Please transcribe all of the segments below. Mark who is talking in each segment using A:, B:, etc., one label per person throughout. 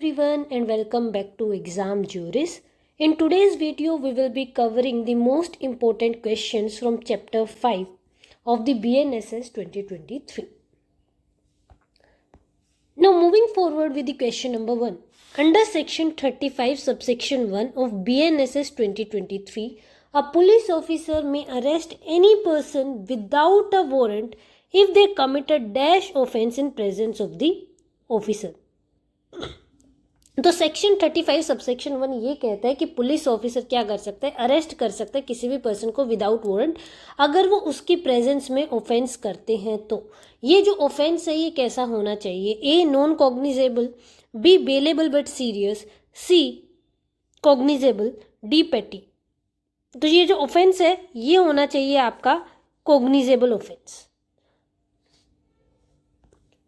A: everyone and welcome back to Exam Juris. In today's video, we will be covering the most important questions from chapter 5 of the BNSS 2023. Now moving forward with the question number 1. Under section 35 subsection 1 of BNSS 2023, a police officer may arrest any person without a warrant if they commit a dash offense in presence of the officer. तो section 35 subsection 1 ये कहता है कि police officer क्या कर सकता है, arrest कर सकता है किसी भी पर्सन को विदाउट वारंट अगर वो उसकी प्रेजेंस में ऑफेंस करते हैं. तो ये जो ऑफेंस है ये कैसा होना चाहिए? A non cognizable, B bailable but serious, C cognizable, D petty. तो ये जो ऑफेंस है ये होना चाहिए आपका cognizable offence.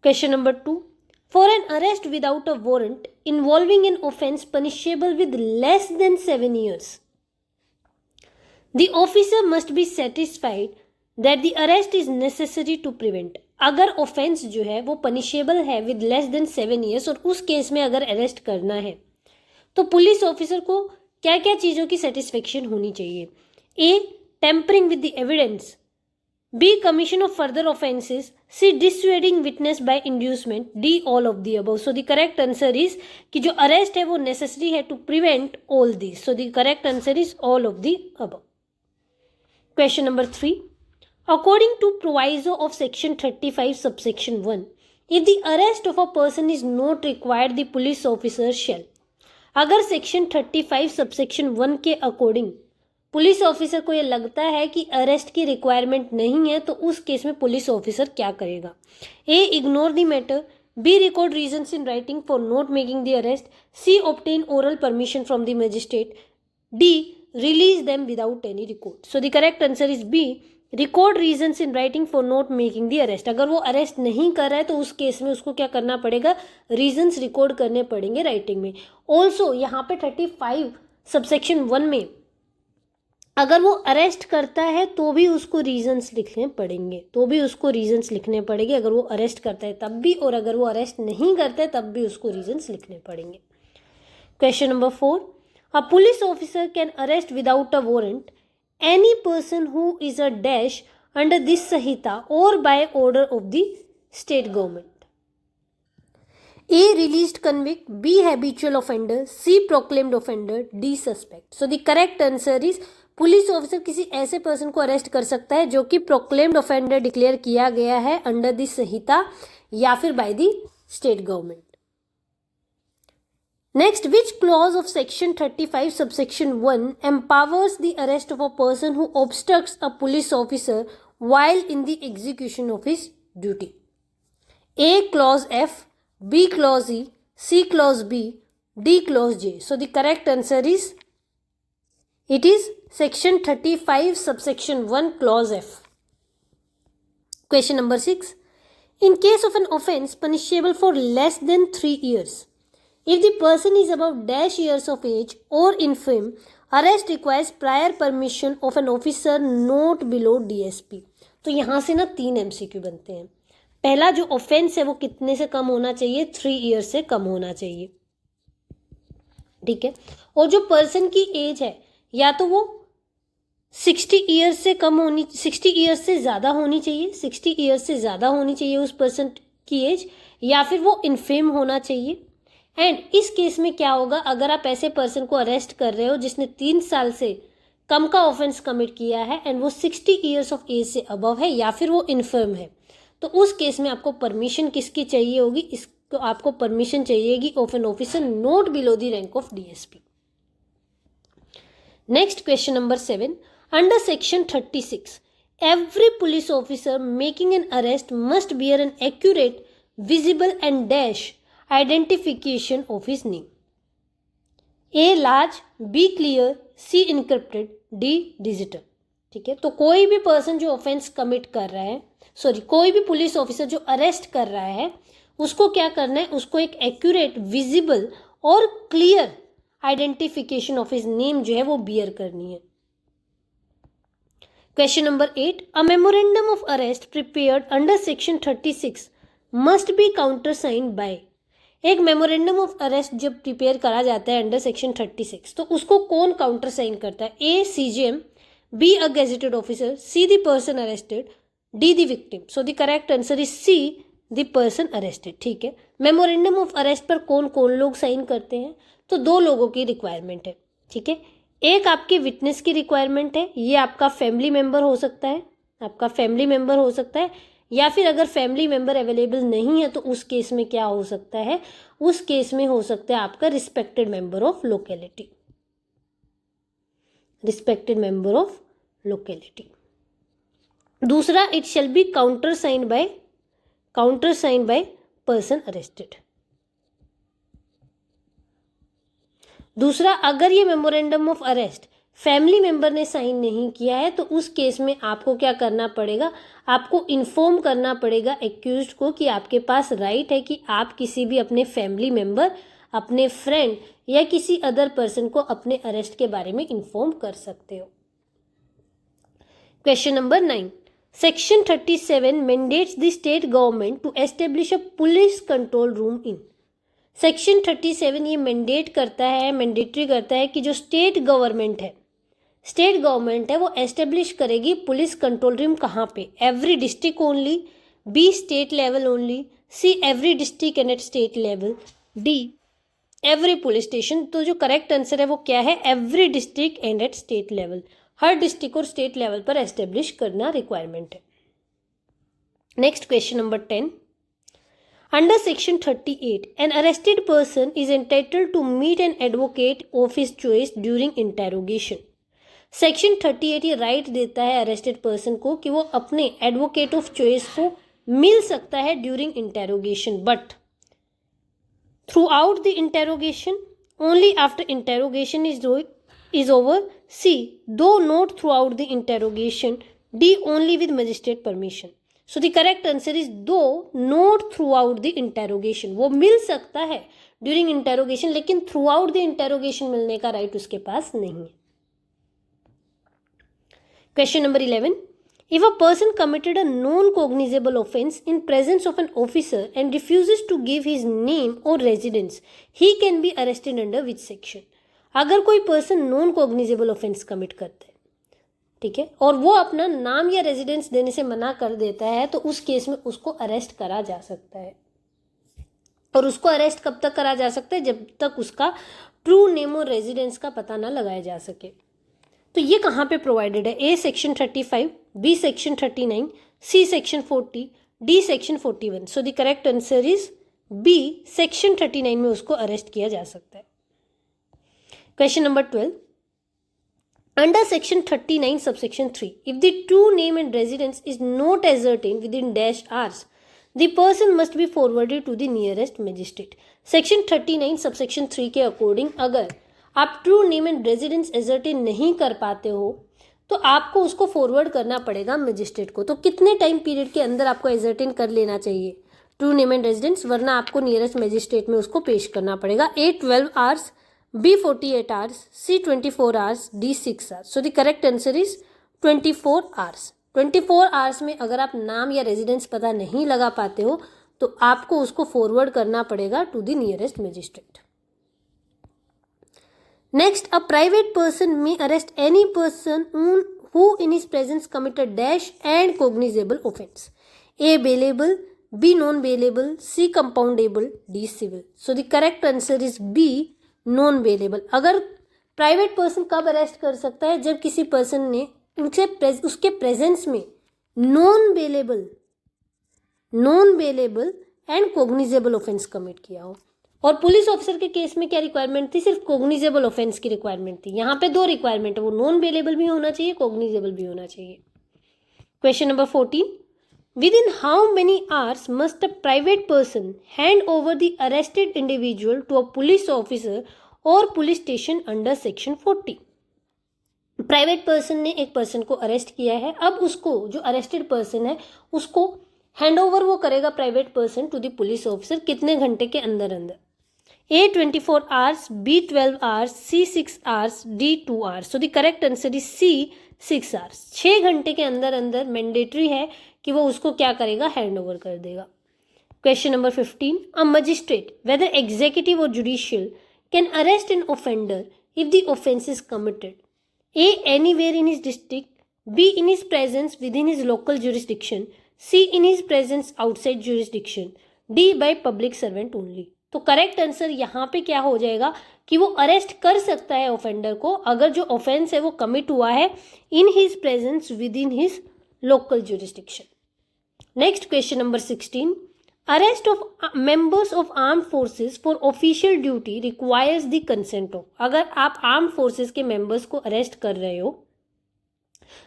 A: Question number 2. For an arrest without a warrant involving an offence punishable with less than 7 years, the officer must be satisfied that the arrest is necessary to prevent. अगर offence जो है वो punishable है with less than 7 years और उस case में अगर arrest करना है तो पुलिस ऑफिसर को क्या क्या चीज़ों की सेटिस्फेक्शन होनी चाहिए? A tampering with the evidence, B. Commission of further offences, C. Dissuading witness by inducement, D. All of the above. So the correct answer is कि जो arrest है वो necessary है to prevent all these. So the correct answer is all of the above. Question number 3. According to proviso of section 35 subsection 1, if the arrest of a person is not required, the police officer shall. अगर section 35 subsection 1 के according police officer को ये लगता है कि arrest की requirement नहीं है तो उस केस में पुलिस ऑफिसर क्या करेगा? A ignore the matter, B record reasons in writing for not making the arrest, C obtain oral permission from the magistrate, D release them without any record. So the correct answer is B record reasons in writing for not making the arrest. अगर वो arrest नहीं कर रहा है तो उस case में उसको क्या करना पड़ेगा? रीजंस रिकॉर्ड करने पड़ेंगे राइटिंग में. ऑल्सो यहाँ पे 35 सबसेक्शन 1 में अगर वो अरेस्ट करता है तो भी उसको रीजंस लिखने पड़ेंगे, अगर वो अरेस्ट करता है तब भी और अगर वो अरेस्ट नहीं करता है तब भी उसको रीजंस लिखने पड़ेंगे. Question number 4. A police officer can arrest without a warrant any person who is a dash under this Sanhita और by order of the state government. A. Released convict, B. Habitual offender, C. Proclaimed offender, D. Suspect. So the correct answer is police officer किसी ऐसे person को arrest कर सकता है जो कि proclaimed offender declare किया गया है अंडर द संहिता या फिर by the state government. Next, which clause of section 35 subsection 1 empowers the arrest of a person who obstructs a police officer while in the execution of his duty? A. Clause F, B. Clause E, C. Clause B, D. Clause J. So the correct answer is it is section 35 subsection 1 clause F. Question number 6. In case of an offence punishable for less than 3 years, if the person is above dash years of age or infirm, arrest requires prior permission of an officer not below DSP. तो यहाँ से ना 3 MCQ बनते हैं. पहला जो offence है वो कितने से कम होना चाहिए? 3 ईयर्स से कम होना चाहिए, ठीक है. और जो पर्सन की एज है या तो वो 60 ईयर्स से कम होनी, 60 ईयर्स से ज़्यादा होनी चाहिए, 60 ईयर्स से ज़्यादा होनी चाहिए उस पर्सन की एज, या फिर वो इन्फेम होना चाहिए. एंड इस केस में क्या होगा? अगर आप ऐसे पर्सन को अरेस्ट कर रहे हो जिसने 3 साल से कम का ऑफेंस कमिट किया है एंड वो 60 ईयर्स ऑफ एज से अबव है या फिर वो इन्फर्म है, तो उस केस में आपको परमिशन किसकी चाहिए होगी? इसको आपको परमिशन चाहिएगी of an officer not below the rank of DSP. Next, question number 7. Under section 36, every police officer making an arrest must bear an accurate, visible and dash identification of his name. A. large, B. clear, C. encrypted, D. digital. ठीक है, तो कोई भी person जो offence commit कर रहा है, कोई भी पुलिस ऑफिसर जो अरेस्ट कर रहा है उसको क्या करना है? उसको एक एक्यूरेट, विजिबल और clear identification of his name जो है वो बियर करनी है. Question number 8. A memorandum of arrest prepared under section 36 must be countersigned by एक मेमोरेंडम ऑफ अरेस्ट जब प्रिपेयर करा जाता है अंडर सेक्शन 36, तो उसको कौन काउंटर साइन करता है? A CJM, B a gazetted officer, C the person arrested, D the victim. So the correct answer is C, the person arrested. ठीक है, मेमोरेंडम ऑफ अरेस्ट पर कौन कौन लोग साइन करते हैं? तो 2 लोगों की रिक्वायरमेंट है. ठीक है, एक आपकी विटनेस की रिक्वायरमेंट है, ये आपका फैमिली मेंबर हो सकता है, आपका फैमिली मेंबर हो सकता है, या फिर अगर फैमिली मेंबर अवेलेबल नहीं है तो उस केस में क्या हो सकता है? उस केस में हो सकता है आपका respected member of locality, respected member of locality. दूसरा, it shall be counter sign by person arrested. दूसरा, अगर ये memorandum of arrest family member ने साइन नहीं किया है तो उस केस में आपको क्या करना पड़ेगा? आपको इन्फॉर्म करना पड़ेगा एक्यूज्ड को कि आपके पास राइट है कि आप किसी भी अपने फैमिली मेंबर, अपने फ्रेंड या किसी अदर पर्सन को अपने अरेस्ट के बारे में इन्फॉर्म कर सकते हो. Question number 9. Section 37 mandates the state government to establish a police control room in. Section 37 ये मैंडेटरी करता है कि जो स्टेट गवर्नमेंट है वो एस्टेब्लिश करेगी पुलिस कंट्रोल रूम. कहाँ पे? Every district only, B state level only, C every district and at state level, D every police station. तो जो करेक्ट आंसर है वो क्या है? Every district and at state level. हर डिस्ट्रिक्ट और स्टेट लेवल पर एस्टेब्लिश करना रिक्वायरमेंट है. Next question number 10. Under section 38, an arrested person is entitled to meet an advocate of his choice during interrogation. Section 38 ये right देता है arrested person को कि वो अपने एडवोकेट ऑफ चॉइस को मिल सकता है during interrogation, but throughout the interrogation, only after interrogation is over, C though not throughout the interrogation, D only with magistrate permission. So the correct answer is though not throughout the interrogation. वो मिल सकता है during interrogation लेकिन throughout the interrogation मिलने का right उसके पास नहीं है. Question number 11. If a person committed a non-cognizable offence in presence of an officer and refuses to give his name or residence, he can be arrested under which section? अगर कोई person non cognizable offence commit करता है, ठीक है, और वो अपना नाम या रेजिडेंस देने से मना कर देता है तो उस केस में उसको अरेस्ट करा जा सकता है. और उसको अरेस्ट कब तक करा जा सकता है? जब तक उसका ट्रू नेम और रेजिडेंस का पता ना लगाया जा सके. तो ये कहाँ पे प्रोवाइडेड है? A section 35, B section 39, C section 40, D section 41. So the correct answer is B, section 39 में उसको अरेस्ट किया जा सकता है. Question number 12. Under section 39 subsection 3, if the true name and residence is not ascertained within dash hours, the person must be forwarded to the nearest magistrate. Section 39 subsection 3 के according अगर आप true name and residence एजर्टेन नहीं कर पाते हो तो आपको उसको फॉरवर्ड करना पड़ेगा मजिस्ट्रेट को. तो कितने टाइम पीरियड के अंदर आपको एजर्टेन कर लेना चाहिए ट्रू नेम एंड रेजिडेंस, वरना आपको नियरेस्ट मजिस्ट्रेट में उसको पेश करना पड़ेगा? A 12 hours, B 48 hours, C 24 hours, D 6 hours. So the correct answer is 24 hours. 24 hours में अगर आप नाम या रेजिडेंस पता नहीं लगा पाते हो तो आपको उसको फॉरवर्ड करना पड़ेगा to the nearest magistrate. Next, a private person may arrest any person who in his presence committed dash and cognizable offence. A bailable, B non-bailable, C compoundable, D civil. So the correct answer is B non-bailable. अगर private person कब arrest कर सकता है? जब किसी person ने उसके presence में non bailable and cognisable offence commit किया हो. और पुलिस ऑफिसर के केस में क्या रिक्वायरमेंट थी? सिर्फ कोग्निजेबल ऑफेंस की रिक्वायरमेंट थी. यहाँ पे 2 रिक्वायरमेंट है, वो नॉन बेलेबल भी होना चाहिए, कोग्निजेबल भी होना चाहिए. Question number 14. Within how many hours must a private person hand over the arrested individual to a police officer or police station under section 40? Private person ने एक पर्सन को अरेस्ट किया है, अब उसको जो अरेस्टेड पर्सन है उसको हैंड ओवर वो करेगा private person to the police officer कितने घंटे के अंदर अंदर? A 24 hours, B 12 hours, C 6 hours, D 2 hours. So the correct answer is C 6 hours. 6 घंटे के अंदर अंदर मैंडेटरी है कि वो उसको क्या करेगा? हैंड ओवर कर देगा. Question number 15. A magistrate, whether executive or judicial, can arrest an offender if the offence is committed A. anywhere in his district, B. in his presence within his local jurisdiction, C. in his presence outside jurisdiction, D. by public servant only. तो correct answer यहाँ पे क्या हो जाएगा कि वो arrest कर सकता है ऑफेंडर को अगर जो ऑफेंस है वो कमिट हुआ है in his presence within his local jurisdiction. Next question number 16. Arrest of members of armed forces for official duty requires the consent of. अगर आप आर्म्ड फोर्सेस के मेंबर्स को अरेस्ट कर रहे हो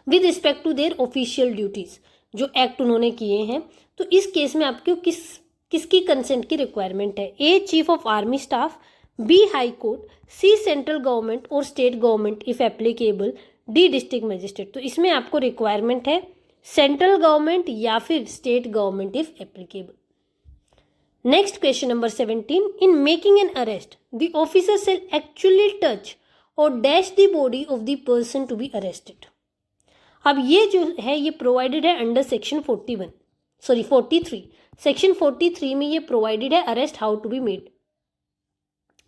A: with respect to their official duties, जो act उन्होंने किए हैं, तो इस केस में आपको किसकी कंसेंट की रिक्वायरमेंट है? A. Chief of army staff, B. High court, C. Central government और state government if applicable, D. District magistrate. तो इसमें आपको रिक्वायरमेंट है सेंट्रल गवर्नमेंट या फिर state government if applicable. Next question number 17. In making an arrest the officer shall actually touch और dash the body of the person to be arrested. अब ये जो है ये प्रोवाइडेड है अंडर सेक्शन 43. सेक्शन 43 में ये प्रोवाइडेड है arrest how to be made.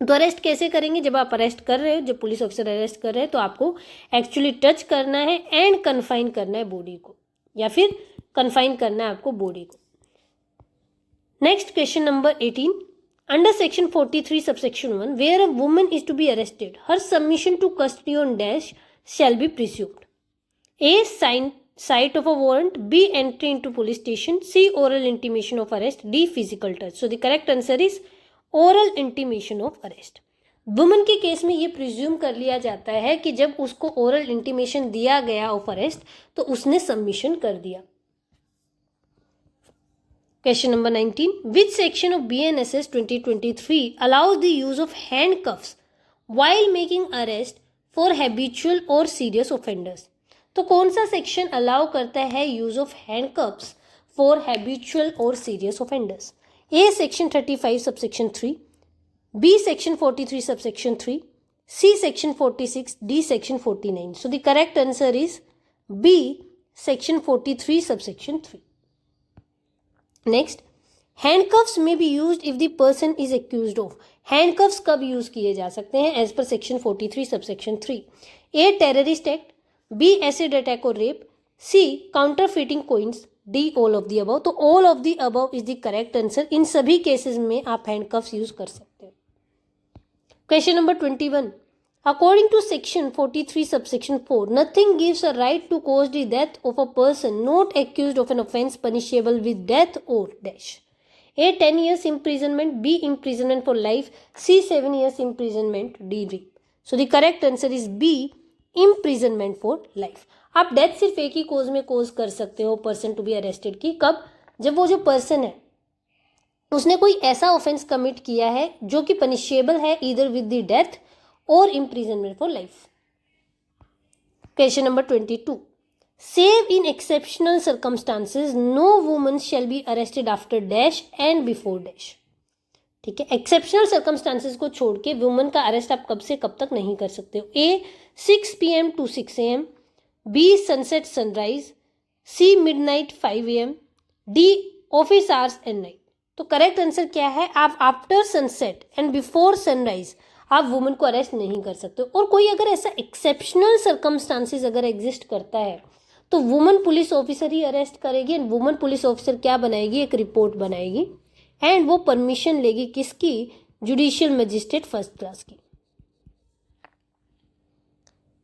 A: तो अरेस्ट कैसे करेंगे? जब आप अरेस्ट कर रहे हो, जब पुलिस ऑफिसर अरेस्ट कर रहे हैं, तो आपको एक्चुअली टच करना है एंड कन्फाइन करना है बॉडी को, या फिर कन्फाइन करना है आपको बॉडी को. Next question number 18. Under section 43 subsection 1 where a woman is to be arrested her submission to custody on dash shall be presumed. A. sight of a warrant, B. entry into police station, C. oral intimation of arrest, D. physical touch. So the correct answer is oral intimation of arrest. Woman के case में ये presume कर लिया जाता है कि जब उसको ओरल इंटीमेशन दिया गया ऑफ अरेस्ट तो उसने सबमिशन कर दिया. Question number 19. Which section of BNSS 2023 allows the use of handcuffs while making arrest for habitual or serious offenders? तो कौन सा सेक्शन अलाउ करता है use of handcuffs for habitual और serious offenders? A. Section 35 subsection 3, B. Section 43 subsection 3, C. Section 46, D. Section 49. So the correct answer is B. Section 43 subsection 3. Next, handcuffs may be used if the person is accused of. Handcuffs कब use किए जा सकते हैं as per section 43 subsection 3? A. Terrorist act, B. Acid attack और rape, C. Counterfeiting coins, D. All of the above. तो all of the above is the correct answer. इन सभी cases में आप हैंडकफ्स यूज कर सकते हैं. Question number 21. According to section 43 subsection 4 nothing gives a right to cause the death of a person not accused of an offence punishable with death और dash. A. 10 years imprisonment, B. imprisonment for life, C. 7 years imprisonment, D. rape. So the correct answer is B. Imprisonment for life. आप death सिर्फ एक ही कोज में कोज कर सकते हो person to be arrested की. कब? जब वो जो पर्सन है उसने कोई ऐसा ऑफेंस कमिट किया है जो कि पनिशेबल है ईदर विद द डेथ और imprisonment for life. Question number 22. Save in exceptional circumstances no woman shall be arrested after dash and before dash. ठीक है, एक्सेप्शनल सर्कमस्टांसेस को छोड़ के वुमन का अरेस्ट आप कब से कब तक नहीं कर सकते हो. A. 6 PM to 6 AM, B. Sunset sunrise, C. Midnight 5 AM, D. Office hours and night. तो करेक्ट आंसर क्या है? आप after sunset and before sunrise आप वुमन को अरेस्ट नहीं कर सकते. और कोई अगर ऐसा एक्सेप्शनल सर्कमस्टांसेस अगर एग्जिस्ट करता है तो वुमन पुलिस ऑफिसर ही अरेस्ट करेगी. एंड वुमन पुलिस ऑफिसर क्या बनाएगी? एक रिपोर्ट बनाएगी एंड वो परमिशन लेगी किसकी? जुडिशियल मजिस्ट्रेट फर्स्ट क्लास की.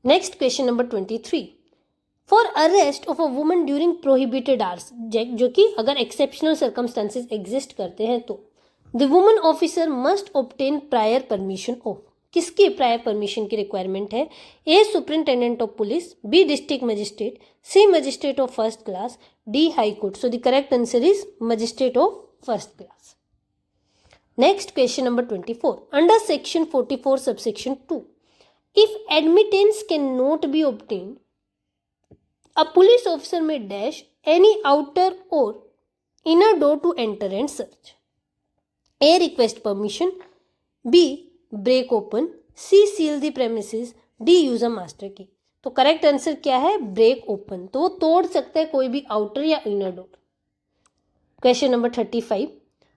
A: Next question number 23. For arrest of a woman during prohibited hours, जो कि अगर एक्सेप्शनल सर्कमस्टांसेस एग्जिस्ट करते हैं तो the woman officer must obtain prior permission of. किसकी प्रायर परमिशन की रिक्वायरमेंट है? A. Superintendent of police, B. District magistrate, C. Magistrate of first class, D. High court. So the correct answer is magistrate of first class. Next question number 24. Under section 44 subsection 2, if admittance cannot be obtained, a police officer may dash any outer or inner door to enter and search. A. Request permission, B. break open, C. seal the premises, D. use a master key. तो correct answer क्या है? Break open. तो वो तोड़ सकता है कोई भी आउटर या inner door. Question number 35.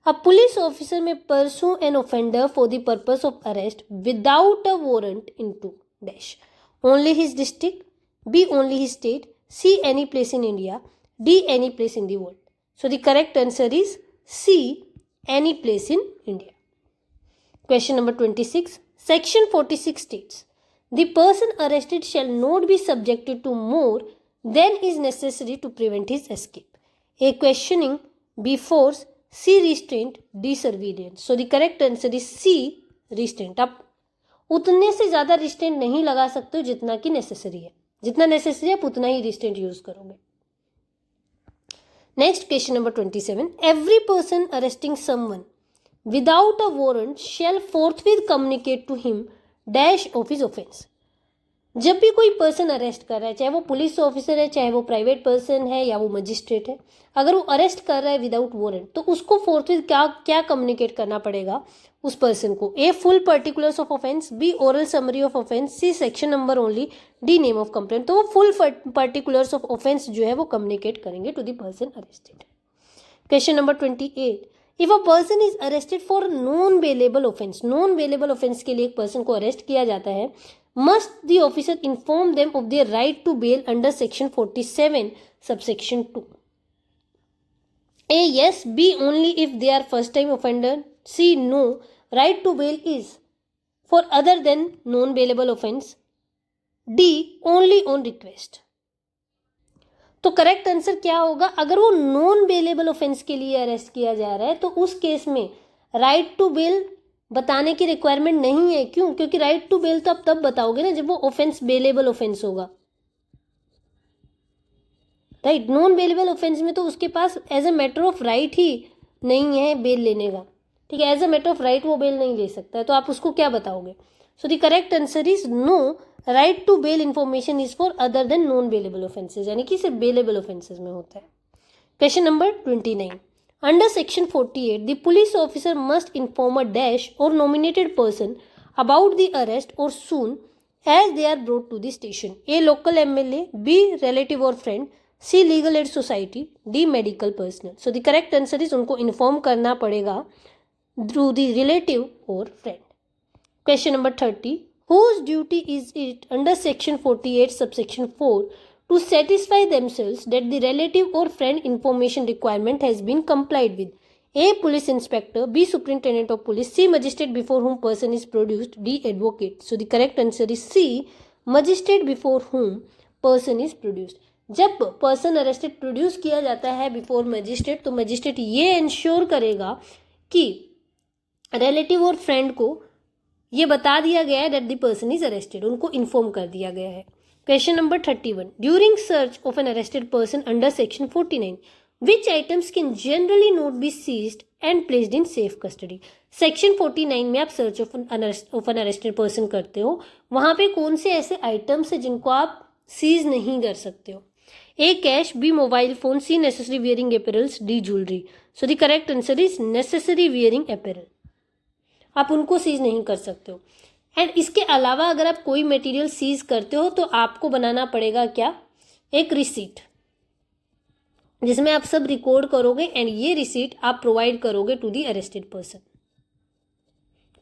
A: A police officer may pursue an offender for the purpose of arrest without a warrant into dash. Only his district, B. only his state, C. any place in India, D. any place in the world. So the correct answer is C. any place in India. Question number 26. Section 46 states, the person arrested shall not be subjected to more than is necessary to prevent his escape. A. questioning, B. force, C. restraint, D. surveillance. So the correct answer is C. restraint. आप उतने से ज़्यादा restraint नहीं लगा सकते हो जितना कि नेसेसरी है. जितना नेसेसरी है आप उतना ही रिस्ट्रेंट यूज करोगे. Next question number 27. Every person arresting someone without a warrant shall forthwith communicate to him dash of his offense. जब भी कोई पर्सन अरेस्ट कर रहा है, चाहे वो पुलिस ऑफिसर है, चाहे वो प्राइवेट पर्सन है या वो मजिस्ट्रेट है, अगर वो अरेस्ट कर रहा है विदाउट वारंट तो उसको फोर्थविथ क्या कम्युनिकेट करना पड़ेगा उस पर्सन को. A. Full particulars of offence, B. Oral summary of offence, C. Section number only, D. Name of complaint. तो वो फुल पर्टिकुलर्स ऑफ ऑफेंस जो है वो कम्युनिकेट करेंगे to the person arrested. Question number 28. If a person is arrested for non bailable offence, non bailable offence के लिए एक person को अरेस्ट किया जाता है, must the officer inform them of their right to bail under section 47 subsection 2. A. yes, B. only if they are first time offender, C. no, right to bail is for other than non bailable offense, D. only on request. तो correct answer क्या होगा? अगर वो non bailable offence के लिए arrest किया जा रहा है तो उस केस में राइट टू बेल बताने की रिक्वायरमेंट नहीं है. क्यों? क्योंकि राइट टू बेल तो आप तब बताओगे ना जब वो ऑफेंस बेलेबल ऑफेंस होगा. राइट, नॉन बेलेबल ऑफेंस में तो उसके पास as a matter of right ही नहीं है बेल लेने का. ठीक है, as a matter of right वो बेल नहीं ले सकता है, तो आप उसको क्या बताओगे? So the correct answer is no, right to bail information is for other than non bailable offences, यानी कि सिर्फ बेलेबल ऑफेंसेज में होता है. Question number 29. Under section 48, the police officer must inform a dash or nominated person about the arrest or soon as they are brought to the station. A. local MLA, B. relative or friend, C. legal aid society, D. medical personnel. So the correct answer is उनको inform करना पड़ेगा through the relative or friend. Question number 30. Whose duty is it under section 48 subsection 4 to satisfy themselves that the relative or friend information requirement has been complied with? A. police inspector, B. superintendent of police, C. magistrate before whom person is produced, D. advocate. So the correct answer is C. magistrate before whom person is produced. जब person arrested produce किया जाता है before magistrate तो magistrate ये ensure करेगा कि relative और friend को ये बता दिया गया है that the person is arrested, उनको इन्फॉर्म कर दिया गया है. Question number 31. During search of an arrested person under section 49, which items can generally not be seized and placed in safe custody? Section 49 में आप search of an arrested person करते हो, वहाँ पे कौन से ऐसे items हैं जिनको आप seize नहीं कर सकते हो? A. cash, B. mobile phone, C. necessary wearing apparels, D. jewelry. So the correct answer is necessary wearing apparel. आप उनको सीज नहीं कर सकते हो. एंड इसके अलावा अगर आप कोई मटेरियल सीज करते हो तो आपको बनाना पड़ेगा क्या? एक रिसीट जिसमें आप सब रिकॉर्ड करोगे एंड ये रिसीट आप प्रोवाइड करोगे टू दी अरेस्टेड पर्सन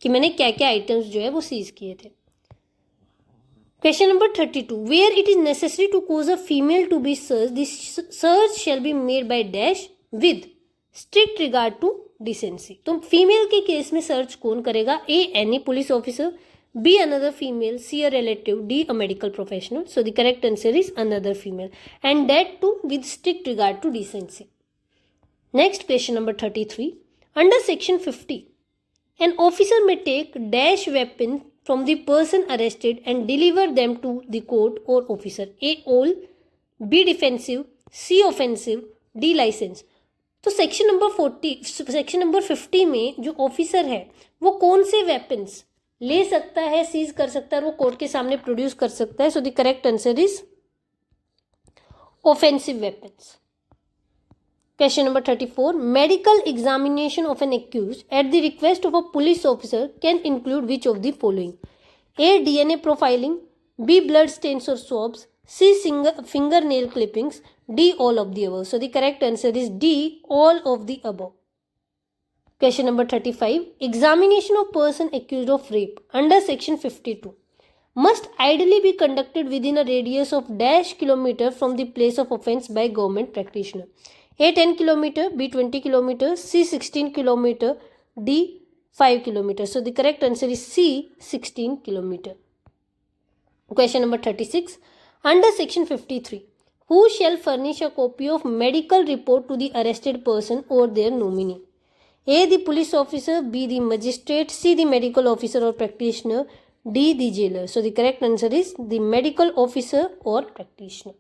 A: कि मैंने क्या क्या आइटम्स जो है वो सीज किए थे. Question number 32. Where it is necessary to cause a female to be search, this search shall be made by dash with strict regard to decency. तो फीमेल के केस में सर्च कौन करेगा? A. Any police officer, B. another female, C. a relative, D. a medical professional. So the correct answer is another female, and that too with strict regard to decency. Next question number 33. Under section 50, an officer may take dash weapon from the person arrested and deliver them to the court or officer. A. all, B. defensive, C. offensive, D. license. तो section number 50 में जो officer है वो कौन से weapons ले सकता है, सीज कर सकता है, वो कोर्ट के सामने प्रोड्यूस कर सकता है? So the correct answer is offensive weapons. Question number 34. Medical examination of an accused at the request of a police officer can include which of the following? A. DNA profiling, B. Blood stains और swabs, C. finger nail clippings, D. all of the above. So the correct answer is D. all of the above. Question number 35. Examination of person accused of rape under section 52 must ideally be conducted within a radius of dash kilometer from the place of offence by government practitioner. A 10 kilometer, B 20 kilometer, C 16 kilometer, D 5 kilometer. So the correct answer is C 16 kilometer. Question number 36. Under section 53, who shall furnish a copy of medical report to the arrested person or their nominee? A. The police officer, B. the magistrate, C. the medical officer or practitioner, D. the jailer. So the correct answer is the medical officer or practitioner.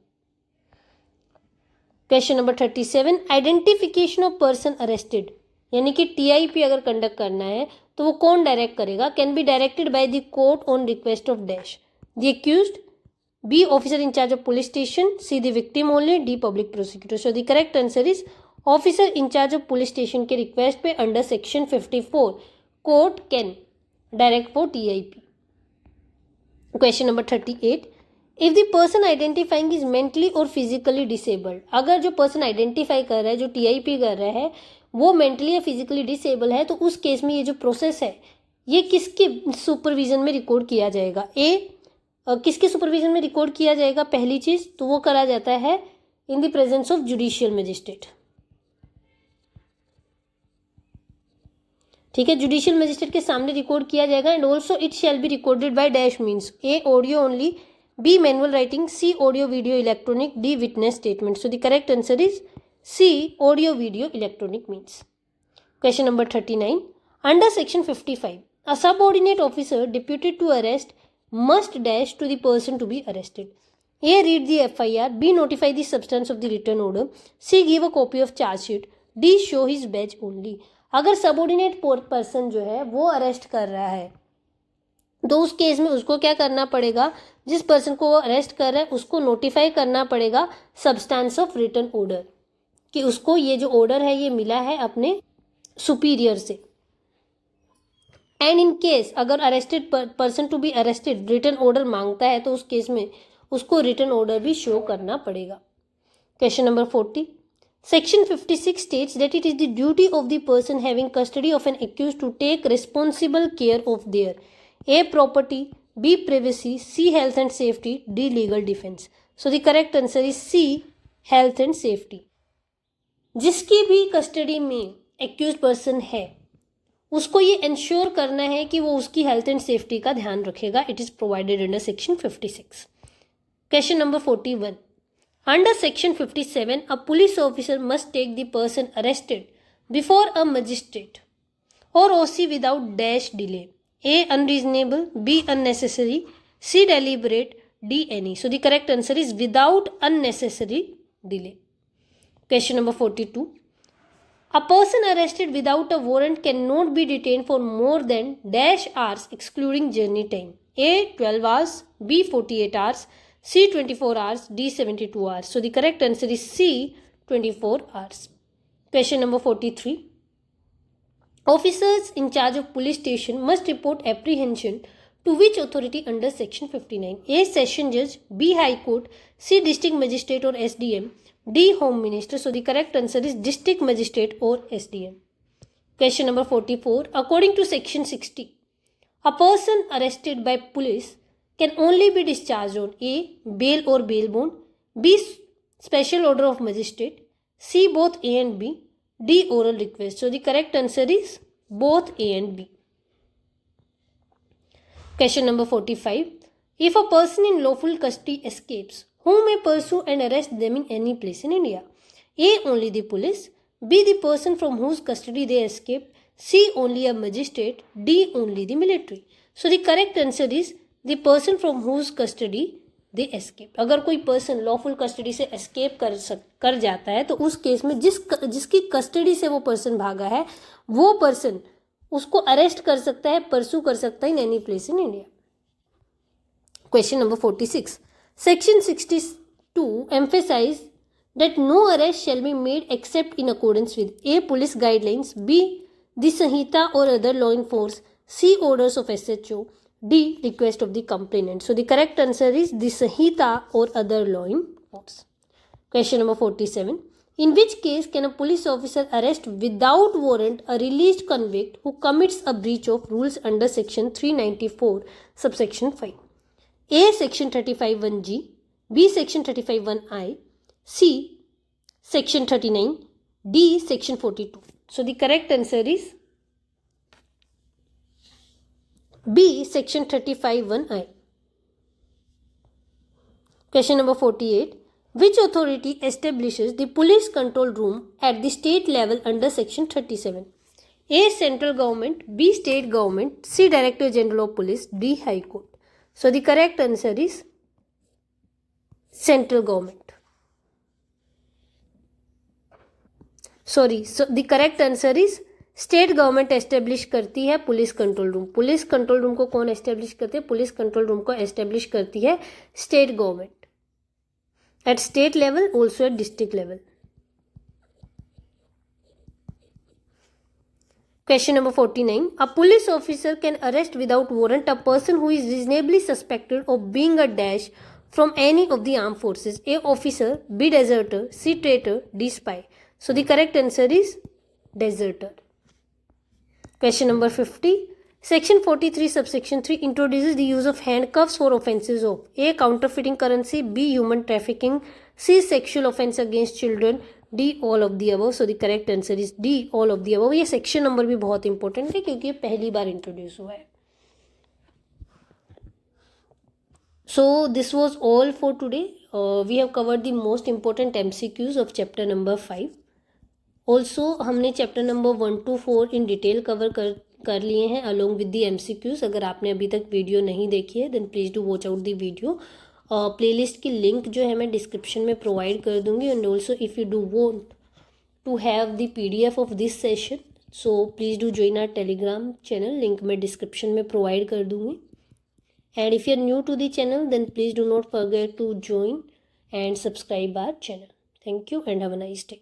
A: Question number 37. Identification of person arrested, यानी कि TIP अगर conduct करना है तो वो कौन direct करेगा? Can be directed by the court on request of dash, the accused, B. officer in charge of police station, C. the victim only, D. public prosecutor. So the correct answer is officer in charge of police station के request पे under section 54 court can direct for TIP. Question number 38. If the person identifying is mentally और physically disabled, अगर जो person identify कर रहा है, जो TIP कर रहा है, वो मेंटली या फिजिकली डिसेबल है, तो उस केस में ये जो प्रोसेस है ये किसके सुपरविजन में रिकॉर्ड किया जाएगा? किसके सुपरविजन में रिकॉर्ड किया जाएगा? पहली चीज तो वो करा जाता है in the presence of judicial magistrate. ठीक है, जुडिशियल मजिस्ट्रेट के सामने रिकॉर्ड किया जाएगा. And also it shall be recorded by dash means A. Audio only, B. Manual writing, C. Audio video electronic, D. Witness statement. So the correct answer is C. Audio video electronic means. Question number 39. Under section 55 a subordinate officer deputed to arrest must dash to the person to be arrested. A. read the FIR, B. notify the substance of the written order, C. give a copy of charge sheet, D. show his badge only. अगर subordinate person जो है वो arrest कर रहा है तो उस case में उसको क्या करना पड़ेगा? जिस पर्सन को वो अरेस्ट कर रहा है उसको नोटिफाई करना पड़ेगा सब्सटेंस ऑफ रिटन ऑर्डर, कि उसको ये जो ऑर्डर है ये मिला है अपने सुपीरियर से. एंड इन केस अगर arrested person to be arrested written order मांगता है तो उस केस में उसको रिटन ऑर्डर भी शो करना पड़ेगा. Question number 40. Section 56 states that it is the duty of the person having custody of an accused to take responsible care of their A. Property, B. privacy, C. health and safety, D. legal defense. So the correct answer is C. health and safety. जिसकी भी custody में accused person है उसको ये ensure करना है कि वो उसकी हेल्थ एंड सेफ्टी का ध्यान रखेगा. It is provided under section 56. Question number 41. Under section 57 a police officer must take the person arrested before a magistrate और OC without dash delay. A. unreasonable, B. unnecessary, C. deliberate, D. any. So the correct answer is without unnecessary delay. Question number 42. A person arrested without a warrant cannot be detained for more than dash hours excluding journey time. A. 12 hours, B. 48 hours, C. 24 hours, D. 72 hours. So the correct answer is C. 24 hours. Question number 43. Officers in charge of police station must report apprehension to which authority under section 59? A. Session Judge, B. High Court, C. District Magistrate or SDM, D. Home Minister. So the correct answer is District Magistrate or SDM. Question number 44. According to section 60, a person arrested by police can only be discharged on A. bail or bail bond, B. special order of magistrate, C. both A and B, D. oral request. So the correct answer is both A and B. Question number 45. If a person in lawful custody escapes, who may pursue and arrest them in any place in India? A. only the police, B. the person from whose custody they escaped, C. only a magistrate, D. only the military. So the correct answer is the person from whose custody they escape. अगर कोई person lawful custody से escape कर जाता है तो उस case में जिसकी कस्टडी से वो पर्सन भागा है वो पर्सन उसको अरेस्ट कर सकता है, परसू कर सकता है in any place in India. Question number 46. Section 62 emphasizes that no arrest shall be made except in accordance with A. police guidelines, B. the Sanhita or other law enforcement, C. orders of SHO, D. request of the complainant. So the correct answer is the Sanhita or other law enforcement. Question number 47. In which case can a police officer arrest without warrant a released convict who commits a breach of rules under section 394 subsection 5? A. Section 35(1)(g), B. Section 35(1)(i), C. Section 39, D. Section 42. So the correct answer is B. Section 35(1)(i). Question number 48. Which authority establishes the police control room at the state level under section 37? A. Central government, B. State government, C. Director General of Police, D. High Court. So the correct answer is central government. So the correct answer is state government establish करती है police control room. Police control room को कौन establish करते हैं? Police control room को establish करती है state government at state level, also at district level. Question number 49. A police officer can arrest without warrant a person who is reasonably suspected of being a dash from any of the armed forces. A. Officer, B. Deserter, C. Traitor, D. Spy. So the correct answer is deserter. Question number 50. Section 43 subsection 3 introduces the use of handcuffs for offences of A. Counterfeiting currency, B. Human trafficking, C. Sexual offence against children, D. All of the above. So the correct answer is D. All of the above. ये section number भी बहुत important है क्योंकि ये पहली बार introduce हुआ है. So this was all for today. We have covered the most important MCQs of chapter number 5. Also हमने chapter number 1 to 4 in detail cover कर लिए हैं along with the MCQs. अगर आपने अभी तक वीडियो नहीं देखी है then please do watch out the video. Playlist की लिंक जो है मैं डिस्क्रिप्शन में प्रोवाइड कर दूंगी. And also if you do want to have the PDF of this session so please do join our Telegram channel. Link मैं description में provide कर दूंगी. And if you are new to the channel then please do not forget to join and subscribe our channel. Thank you and have a nice day.